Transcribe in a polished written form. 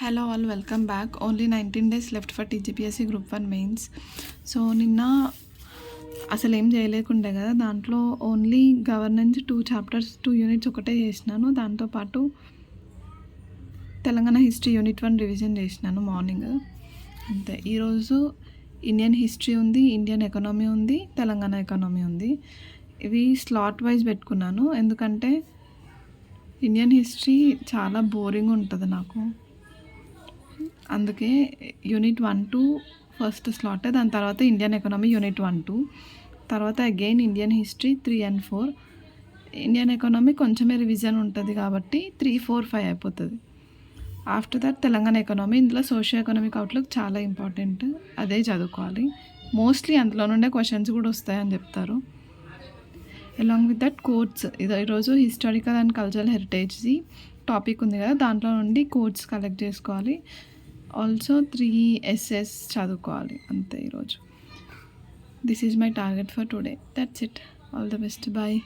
Hello all, welcome back. Only 19 days left for TGPSC group 1 mains. So నిన్న అసలు ఏం చేయలేకుండే కదా, దాంట్లో ఓన్లీ గవర్నెన్స్ 2 చాప్టర్స్ 2 యూనిట్స్ ఒకటే చేసినాను. దాంతోపాటు తెలంగాణ హిస్టరీ యూనిట్ 1 రివిజన్ చేసినాను మార్నింగ్ అంతే. ఈరోజు ఇండియన్ హిస్టరీ ఉంది, ఇండియన్ ఎకనామీ ఉంది, తెలంగాణ ఎకనామీ ఉంది. ఇవి స్లాట్ వైజ్ పెట్టుకున్నాను ఎందుకంటే ఇండియన్ హిస్టరీ చాలా బోరింగ్ ఉంటుంది నాకు. అందుకే యూనిట్ 1-2 ఫస్ట్ స్లాట్, దాని తర్వాత ఇండియన్ ఎకనామీ యూనిట్ 1-2, తర్వాత again Indian history 3 and 4. Indian economy కొంచెమే రివిజన్ ఉంటుంది కాబట్టి 3, 4, 5 అయిపోతుంది. After that Telangana economy. ఇందులో సోషియో ఎకనామిక్ అవుట్లుక్ చాలా ఇంపార్టెంట్, అదే చదువుకోవాలి. మోస్ట్లీ అందులో నుండే క్వశ్చన్స్ కూడా వస్తాయని చెప్తారు. అలాంగ్ విత్ దట్ కోట్స్, ఈరోజు హిస్టారికల్ అండ్ కల్చరల్ హెరిటేజ్ది టాపిక్ ఉంది కదా, దాంట్లో నుండి కోట్స్ కలెక్ట్ చేసుకోవాలి. ఆల్సో 3 essays చదువుకోవాలి అంతే ఈరోజు. This is my target for today. That's it. All the best. Bye.